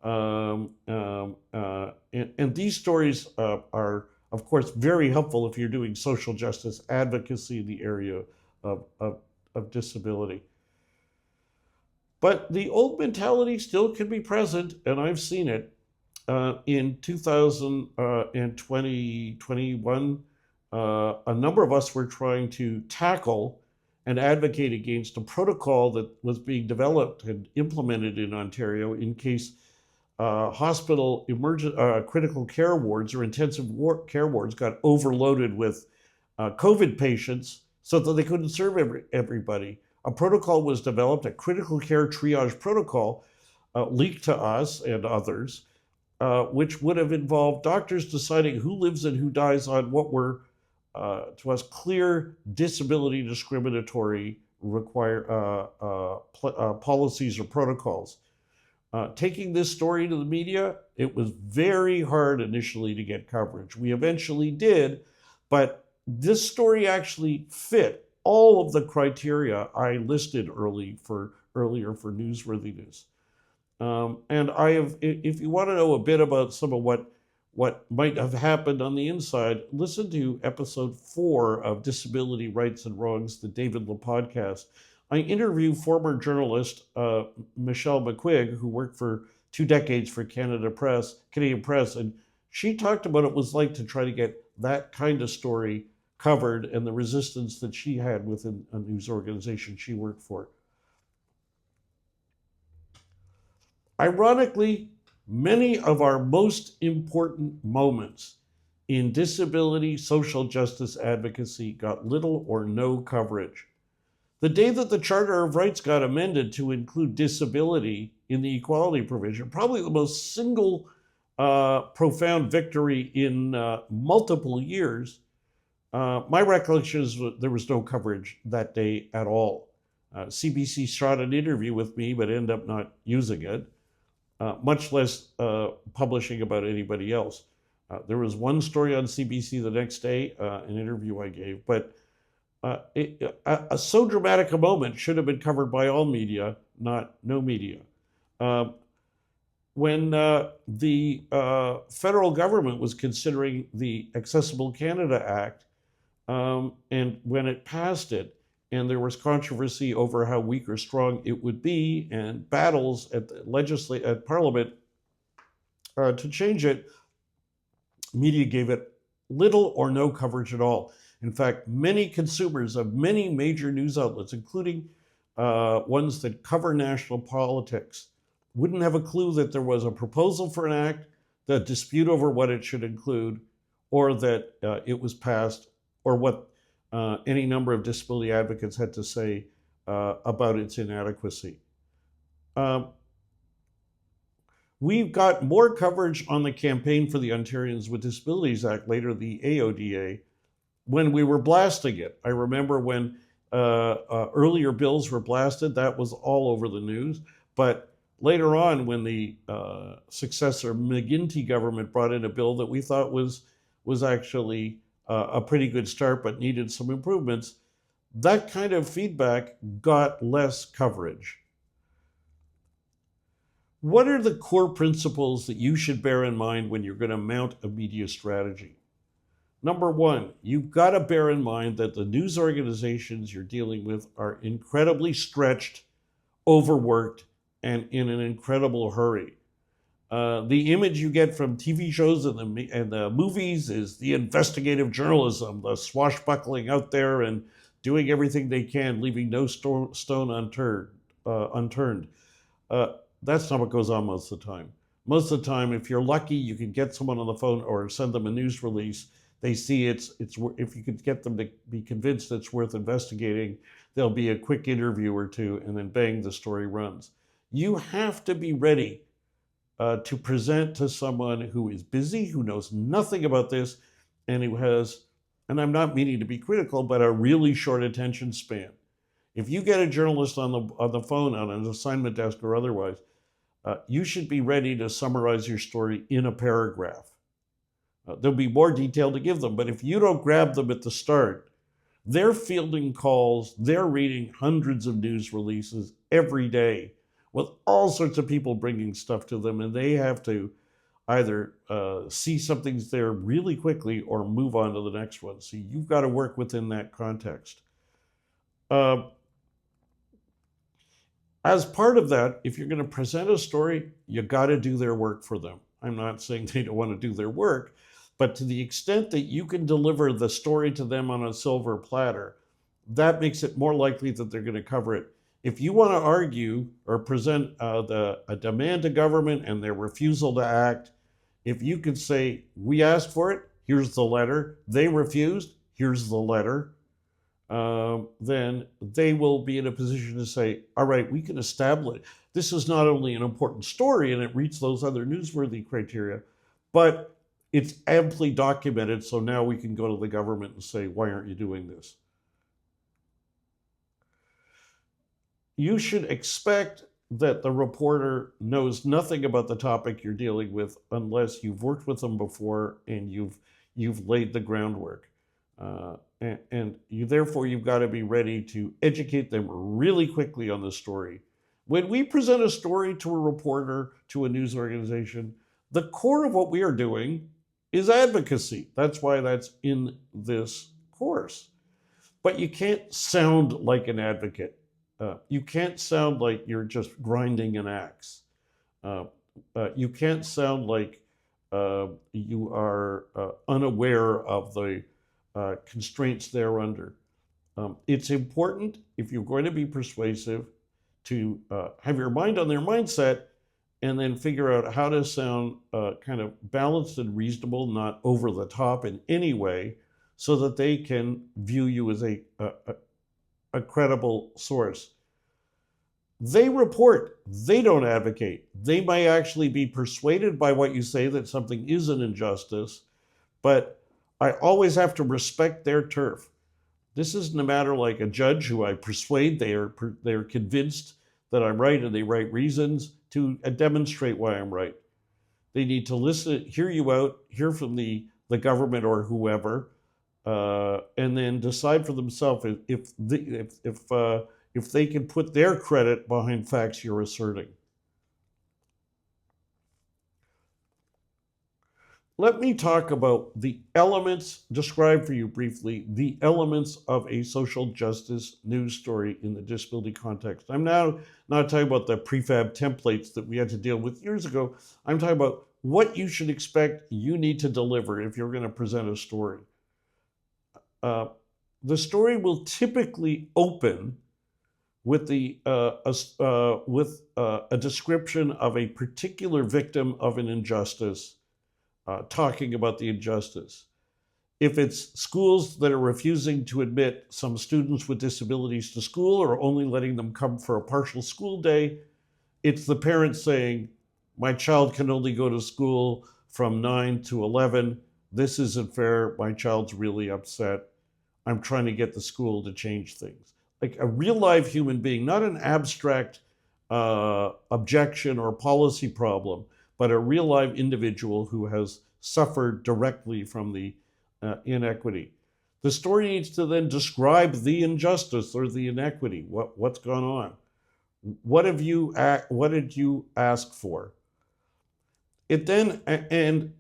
[SPEAKER 1] And these stories are, of course, very helpful if you're doing social justice advocacy in the area of disability. But the old mentality still can be present, and I've seen it. In 2021, a number of us were trying to tackle and advocate against a protocol that was being developed and implemented in Ontario in case hospital critical care wards or intensive care wards got overloaded with COVID patients so that they couldn't serve everybody. A protocol was developed, a critical care triage protocol, leaked to us and others, which would have involved doctors deciding who lives and who dies on what were, to us, clear disability discriminatory policies or protocols. Taking this story to the media, it was very hard initially to get coverage. We eventually did, but this story actually fit all of the criteria I listed earlier for newsworthiness. And I have, if you want to know a bit about some of what might have happened on the inside, listen to episode 4 of Disability Rights and Wrongs, the David Lepofsky. I interview former journalist Michelle McQuigg, who worked for 2 decades for Canadian Press, and she talked about what it was like to try to get that kind of story covered and the resistance that she had within a news organization she worked for. Ironically, many of our most important moments in disability social justice advocacy got little or no coverage. The day that the Charter of Rights got amended to include disability in the equality provision, probably the most single profound victory in multiple years, my recollection is there was no coverage that day at all. CBC shot an interview with me, but ended up not using it. much less publishing about anybody else. There was one story on CBC the next day, an interview I gave, but so dramatic a moment should have been covered by all media, not no media. When the federal government was considering the Accessible Canada Act, and when it passed it, and there was controversy over how weak or strong it would be, and battles at the at Parliament to change it, media gave it little or no coverage at all. In fact, many consumers of many major news outlets, including ones that cover national politics, wouldn't have a clue that there was a proposal for an act, the dispute over what it should include, or that it was passed, or what any number of disability advocates had to say about its inadequacy. We've got more coverage on the Campaign for the Ontarians with Disabilities Act, later the AODA, when we were blasting it. I remember when earlier bills were blasted, that was all over the news. But later on, when the successor McGuinty government brought in a bill that we thought was actually a pretty good start but needed some improvements, that kind of feedback got less coverage. What are the core principles that you should bear in mind when you're going to mount a media strategy? Number one, you've got to bear in mind that the news organizations you're dealing with are incredibly stretched, overworked, and in an incredible hurry. The image you get from TV shows and the movies is the investigative journalism, the swashbuckling out there and doing everything they can, leaving no stone unturned. That's not what goes on most of the time. Most of the time, if you're lucky, you can get someone on the phone or send them a news release. They see it's if you could get them to be convinced it's worth investigating, there'll be a quick interview or two, and then bang, the story runs. You have to be ready to present to someone who is busy, who knows nothing about this, and who has, and I'm not meaning to be critical, but a really short attention span. If you get a journalist on the phone, on an assignment desk or otherwise, you should be ready to summarize your story in a paragraph. There'll be more detail to give them, but if you don't grab them at the start, they're fielding calls, they're reading hundreds of news releases every day with all sorts of people bringing stuff to them, and they have to either see something's there really quickly or move on to the next one. So you've got to work within that context. As part of that, if you're going to present a story, you got to do their work for them. I'm not saying they don't want to do their work, but to the extent that you can deliver the story to them on a silver platter, that makes it more likely that they're going to cover it. If you want to argue or present a demand to government and their refusal to act, if you could say, we asked for it, here's the letter, they refused, here's the letter, then they will be in a position to say, all right, we can establish, this is not only an important story and it meets those other newsworthy criteria, but it's amply documented, so now we can go to the government and say, why aren't you doing this? You should expect that the reporter knows nothing about the topic you're dealing with unless you've worked with them before and you've laid the groundwork. Therefore, you've got to be ready to educate them really quickly on the story. When we present a story to a reporter, to a news organization, the core of what we are doing is advocacy. That's why that's in this course. But you can't sound like an advocate. You can't sound like you're just grinding an axe. You can't sound like you are unaware of the constraints thereunder. It's important, if you're going to be persuasive, to have your mind on their mindset and then figure out how to sound kind of balanced and reasonable, not over the top in any way, so that they can view you as a credible source. They report, they don't advocate. They might actually be persuaded by what you say that something is an injustice, but I always have to respect their turf. This isn't a matter like a judge who I persuade, they're convinced that I'm right, and they write reasons to demonstrate why I'm right. They need to listen, hear you out, hear from the government or whoever, and then decide for themselves if they can put their credit behind facts you're asserting. Let me talk about the elements, describe for you briefly, the elements of a social justice news story in the disability context. I'm now not talking about the prefab templates that we had to deal with years ago. I'm talking about what you should expect you need to deliver if you're going to present a story. The story will typically open with a description of a particular victim of an injustice, talking about the injustice. If it's schools that are refusing to admit some students with disabilities to school or only letting them come for a partial school day, it's the parents saying, my child can only go to school from 9 to 11. This isn't fair. My child's really upset. I'm trying to get the school to change things. Like a real live human being, not an abstract objection or policy problem, but a real live individual who has suffered directly from the inequity. The story needs to then describe the injustice or the inequity. What's gone on? What did you ask for? It then,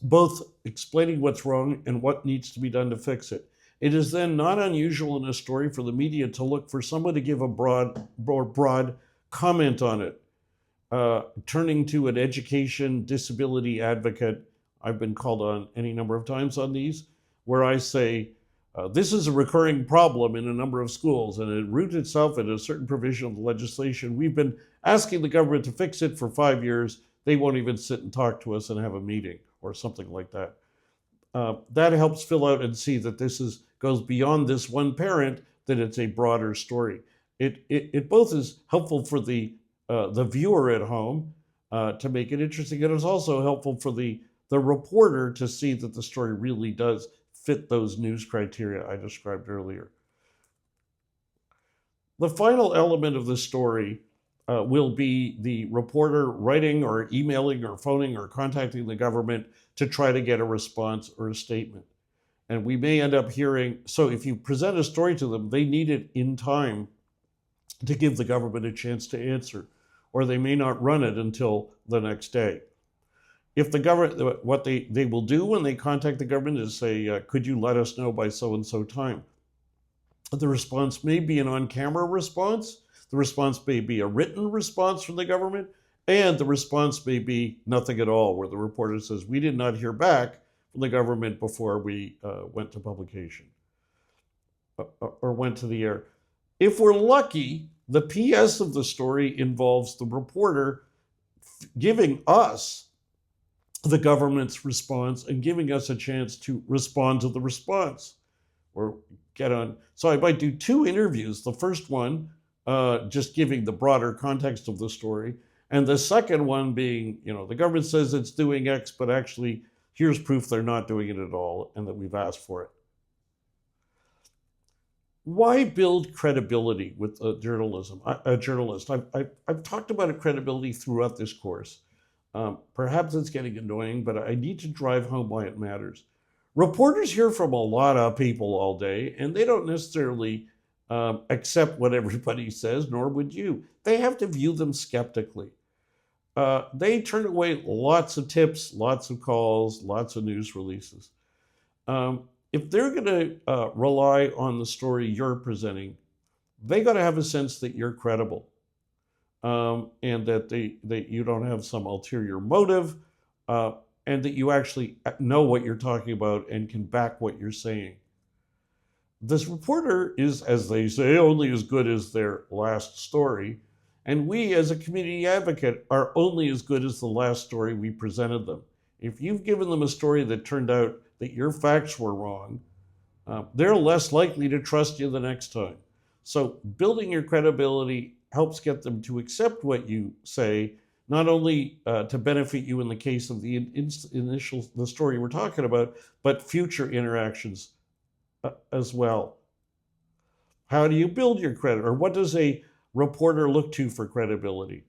[SPEAKER 1] both explaining what's wrong and what needs to be done to fix it. It is then not unusual in a story for the media to look for someone to give a broad comment on it. Turning to an education disability advocate, I've been called on any number of times on these, where I say, this is a recurring problem in a number of schools, and it roots itself in a certain provision of the legislation. We've been asking the government to fix it for 5 years. They won't even sit and talk to us and have a meeting or something like that. That helps fill out and see that this goes beyond this one parent, that it's a broader story. It both is helpful for the viewer at home to make it interesting, and it's also helpful for the reporter to see that the story really does fit those news criteria I described earlier. The final element of the story will be the reporter writing or emailing or phoning or contacting the government to try to get a response or a statement. And we may end up hearing, so if you present a story to them, they need it in time to give the government a chance to answer, or they may not run it until the next day. If the government, what they will do when they contact the government is say, could you let us know by so-and-so time? The response may be an on-camera response, the response may be a written response from the government, and the response may be nothing at all, where the reporter says, we did not hear back from the government before we went to publication or went to the air. If we're lucky, the PS of the story involves the reporter giving us the government's response and giving us a chance to respond to the response or get on. So I might do 2 interviews. The first one, just giving the broader context of the story. And the second one being, the government says it's doing X, but actually here's proof they're not doing it at all and that we've asked for it. Why build credibility with a journalist? I've talked about credibility throughout this course. Perhaps it's getting annoying, but I need to drive home why it matters. Reporters hear from a lot of people all day, and they don't necessarily accept what everybody says, nor would you. They have to view them skeptically. They turn away lots of tips, lots of calls, lots of news releases. If they're going to rely on the story you're presenting, they got to have a sense that you're credible, and that you don't have some ulterior motive, and that you actually know what you're talking about and can back what you're saying. This reporter is, as they say, only as good as their last story, and we as a community advocate are only as good as the last story we presented them. If you've given them a story that turned out that your facts were wrong, they're less likely to trust you the next time. So building your credibility helps get them to accept what you say, not only to benefit you in the case of the the story we're talking about, but future interactions as well. How do you build your credit, or what does a reporter look to for credibility?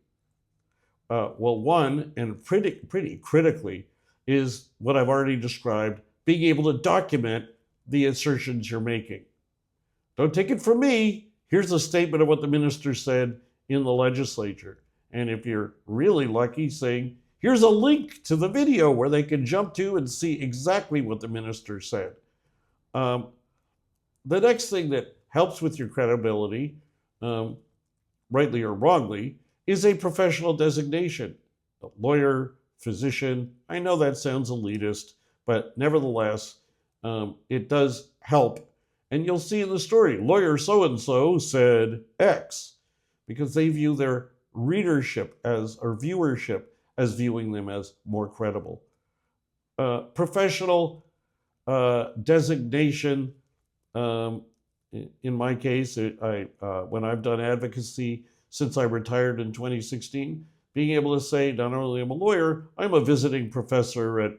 [SPEAKER 1] Well, one, and pretty critically, is what I've already described, being able to document the assertions you're making. Don't take it from me. Here's a statement of what the minister said in the legislature. And if you're really lucky, saying, here's a link to the video where they can jump to and see exactly what the minister said. The next thing that helps with your credibility, rightly or wrongly, is a professional designation. A lawyer, physician. I know that sounds elitist, but nevertheless, it does help. And you'll see in the story, lawyer so-and-so said X, because they view their readership as, or viewership as, viewing them as more credible. Professional designation, in my case, when I've done advocacy since I retired in 2016, being able to say, not only am I a lawyer, I'm a visiting professor at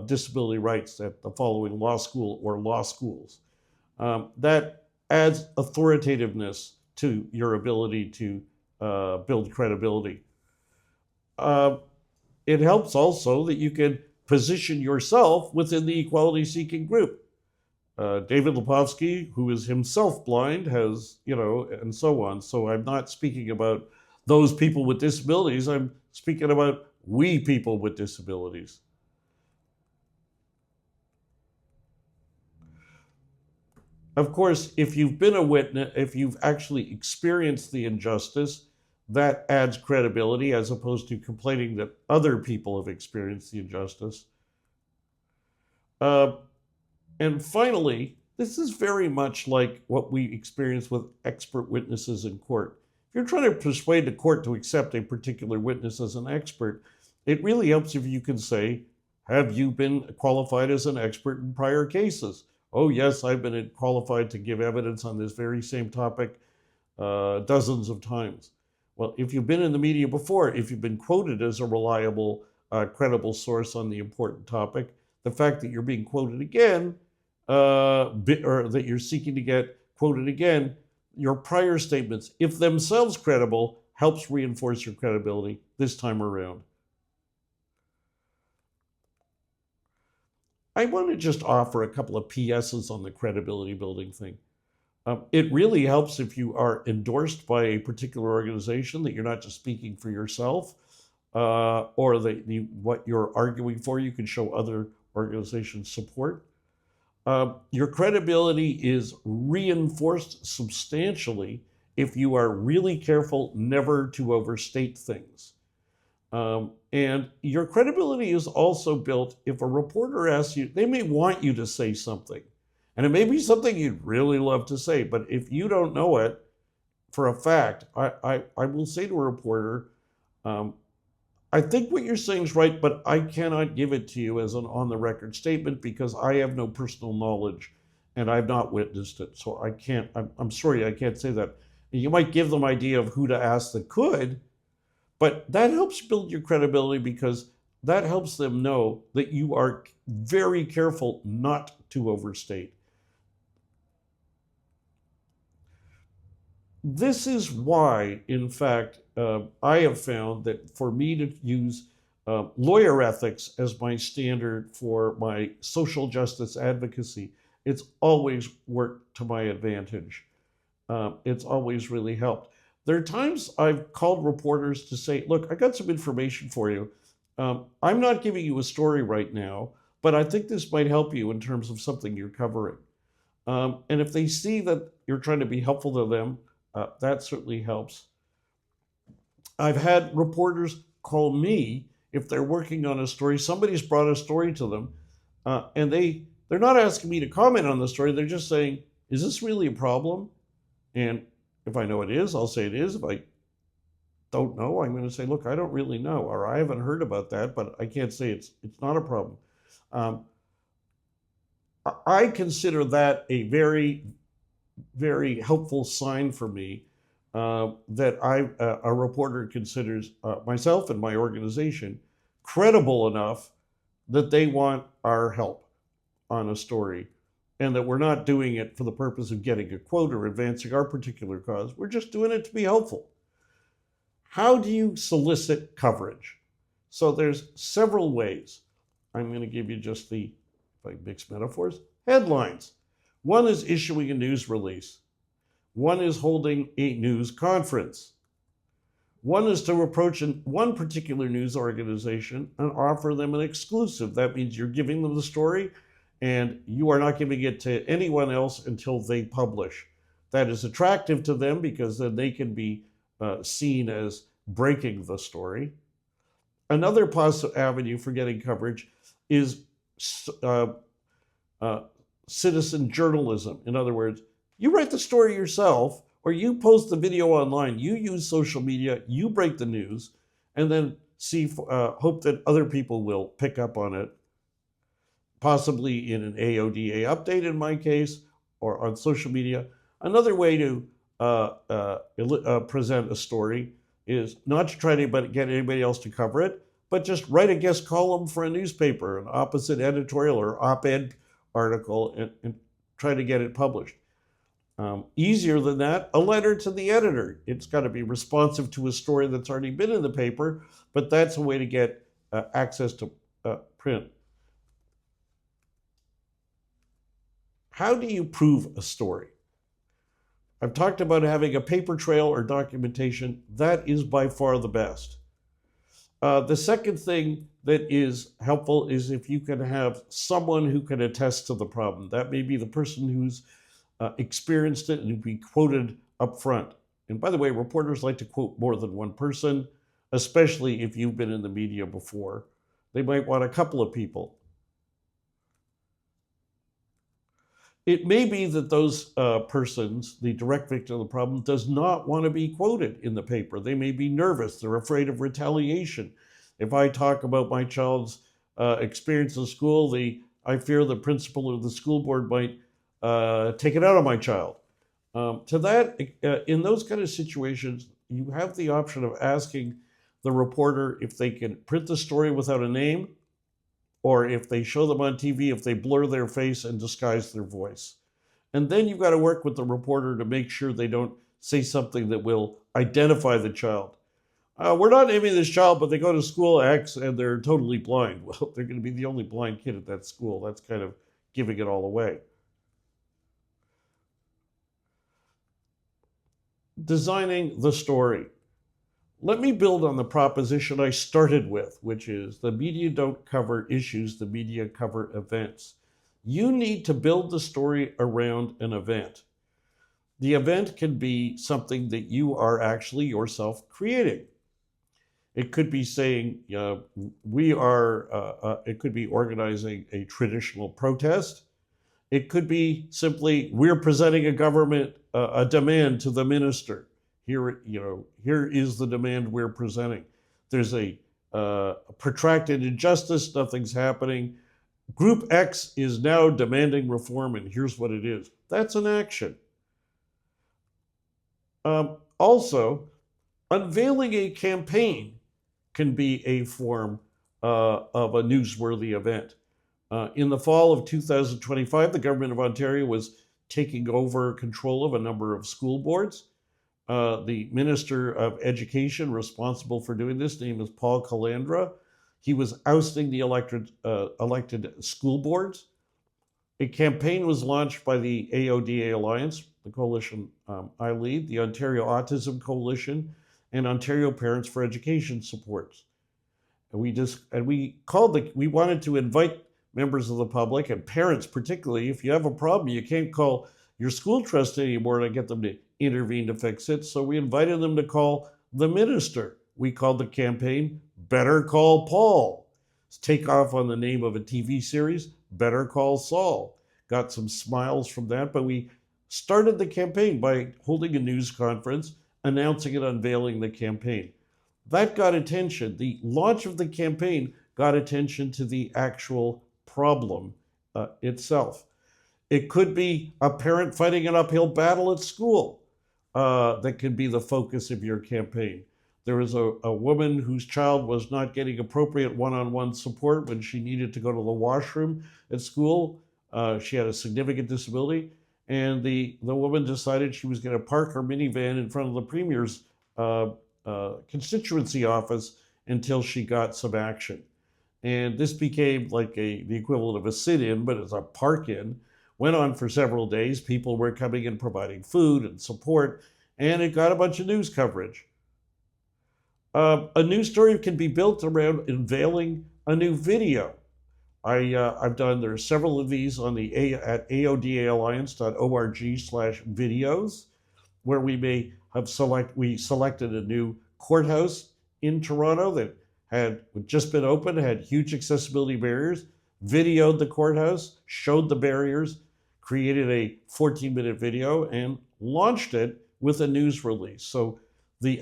[SPEAKER 1] disability rights at the following law school or law schools. That adds authoritativeness to your ability to build credibility. It helps also that you can position yourself within the equality-seeking group. David Lepofsky, who is himself blind, has, and so on. So I'm not speaking about those people with disabilities. I'm speaking about we people with disabilities. Of course, if you've been a witness, if you've actually experienced the injustice, that adds credibility as opposed to complaining that other people have experienced the injustice. And finally, this is very much like what we experience with expert witnesses in court. If you're trying to persuade the court to accept a particular witness as an expert, it really helps if you can say, have you been qualified as an expert in prior cases? Oh, yes, I've been qualified to give evidence on this very same topic dozens of times. Well, if you've been in the media before, if you've been quoted as a reliable, credible source on the important topic, the fact that you're being quoted again, or that you're seeking to get quoted again, your prior statements, if themselves credible, helps reinforce your credibility this time around. I want to just offer a couple of PSs on the credibility building thing. It really helps if you are endorsed by a particular organization, that you're not just speaking for yourself, or that what you're arguing for, you can show other organizations support. Your credibility is reinforced substantially if you are really careful never to overstate things. And your credibility is also built if a reporter asks you, they may want you to say something. And it may be something you'd really love to say, but if you don't know it for a fact, I will say to a reporter, I think what you're saying is right, but I cannot give it to you as an on-the-record statement because I have no personal knowledge and I've not witnessed it. So I can't, I'm sorry, I can't say that. You might give them an idea of who to ask that could, but that helps build your credibility because that helps them know that you are very careful not to overstate. This is why, in fact, I have found that for me to use lawyer ethics as my standard for my social justice advocacy, it's always worked to my advantage. It's always really helped. There are times I've called reporters to say, look, I got some information for you. I'm not giving you a story right now, but I think this might help you in terms of something you're covering. And if they see that you're trying to be helpful to them, that certainly helps. I've had reporters call me if they're working on a story. Somebody's brought a story to them, and they're not asking me to comment on the story. They're just saying, is this really a problem? And if I know it is, I'll say it is. If I don't know, I'm going to say, look, I don't really know, or I haven't heard about that, but I can't say it's not a problem. I consider that a very, very helpful sign for me that a reporter considers myself and my organization credible enough that they want our help on a story. and that we're not doing it for the purpose of getting a quote or advancing our particular cause. We're just doing it to be helpful. How do you solicit coverage? So there's several ways. I'm going to give you just the, if I mix metaphors, headlines. One is issuing a news release. One is holding a news conference. One is to approach one particular news organization and offer them an exclusive. That means you're giving them the story and you are not giving it to anyone else until they publish. That is attractive to them because then they can be seen as breaking the story. Another possible avenue for getting coverage is citizen journalism. In other words, you write the story yourself, or you post the video online, you use social media, you break the news, and then hope that other people will pick up on it, possibly in an AODA update in my case, or on social media. Another way to present a story is not to try to get anybody else to cover it, but just write a guest column for a newspaper, an opposite editorial or op-ed article, and try to get it published. Easier than that, a letter to the editor. It's got to be responsive to a story that's already been in the paper, but that's a way to get access to print. How do you prove a story? I've talked about having a paper trail or documentation. That is by far the best. The second thing that is helpful is if you can have someone who can attest to the problem. That may be the person who's experienced it and be quoted up front. And by the way, reporters like to quote more than one person, especially if you've been in the media before. They might want a couple of people. It may be that those persons, the direct victim of the problem, does not want to be quoted in the paper. They may be nervous. They're afraid of retaliation. If I talk about my child's experience in school, I fear the principal or the school board might take it out on my child. In those kind of situations, you have the option of asking the reporter if they can print the story without a name, or if they show them on TV, if they blur their face and disguise their voice. And then you've got to work with the reporter to make sure they don't say something that will identify the child. We're not naming this child, but they go to school X and they're totally blind. Well, they're going to be the only blind kid at that school. That's kind of giving it all away. Designing the story. Let me build on the proposition I started with, which is the media don't cover issues, the media cover events. You need to build the story around an event. The event can be something that you are actually yourself creating. It could be saying, it could be organizing a traditional protest. It could be simply, we're presenting a demand to the minister. Here is the demand we're presenting. There's a protracted injustice, nothing's happening. Group X is now demanding reform, and here's what it is. That's an action. Also, unveiling a campaign can be a form of a newsworthy event. In the fall of 2025, the government of Ontario was taking over control of a number of school boards. The Minister of Education responsible for doing this, name is Paul Calandra. He was ousting the elected school boards. A campaign was launched by the AODA Alliance, the coalition I lead, the Ontario Autism Coalition, and Ontario Parents for Education supports. And we wanted to invite members of the public and parents particularly. If you have a problem, you can't call your school trust anymore to get them to intervene to fix it. So we invited them to call the minister. We called the campaign Better Call Paul. It's take off on the name of a TV series, Better Call Saul. Got some smiles from that, but we started the campaign by holding a news conference, announcing and unveiling the campaign. That got attention. The launch of the campaign got attention to the actual problem itself. It could be a parent fighting an uphill battle at school that could be the focus of your campaign. There was a woman whose child was not getting appropriate one-on-one support when she needed to go to the washroom at school. She had a significant disability, and the woman decided she was going to park her minivan in front of the premier's constituency office until she got some action. And this became like the equivalent of a sit-in, but it's a park-in. Went on for several days. People were coming and providing food and support, and it got a bunch of news coverage. A news story can be built around unveiling a new video. I've done, there are several of these on the at aodalliance.org/videos, where we selected a new courthouse in Toronto that had just been opened, had huge accessibility barriers, videoed the courthouse, showed the barriers, created a 14-minute video, and launched it with a news release. So the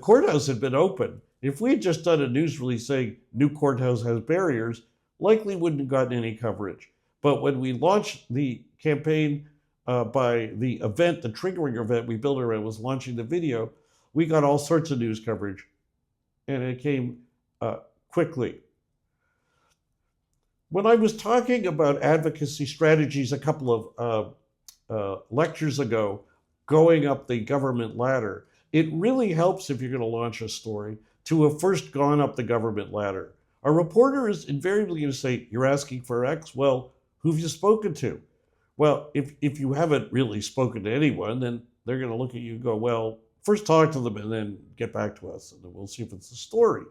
[SPEAKER 1] courthouse had been open. If we had just done a news release saying new courthouse has barriers, likely wouldn't have gotten any coverage. But when we launched the campaign by the event, the triggering event we built around was launching the video, we got all sorts of news coverage, and it came quickly. When I was talking about advocacy strategies a couple of lectures ago, going up the government ladder, it really helps if you're going to launch a story to have first gone up the government ladder. A reporter is invariably going to say, you're asking for X? Well, who have you spoken to? Well, if you haven't really spoken to anyone, then they're going to look at you and go, well, first talk to them and then get back to us, and then we'll see if it's a story.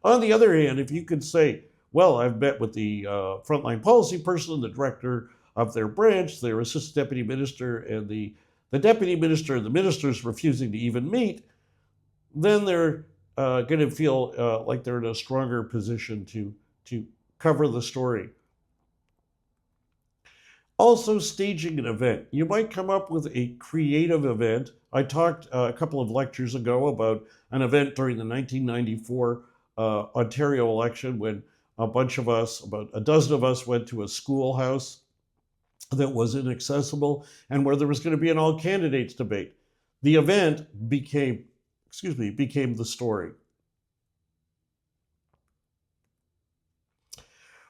[SPEAKER 1] On the other hand, if you could say, well, I've met with the frontline policy person, the director of their branch, their assistant deputy minister, and the deputy minister and the minister's refusing to even meet, then they're going to feel like they're in a stronger position to cover the story. Also, staging an event. You might come up with a creative event. I talked a couple of lectures ago about an event during the 1994 Ontario election when a bunch of us, about a dozen of us, went to a schoolhouse that was inaccessible and where there was going to be an all candidates debate. The event became the story.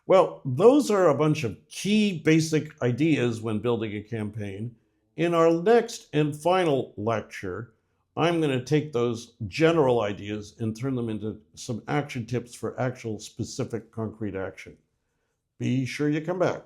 [SPEAKER 1] Well, those are a bunch of key basic ideas when building a campaign. In our next and final lecture, I'm going to take those general ideas and turn them into some action tips for actual specific concrete action. Be sure you come back.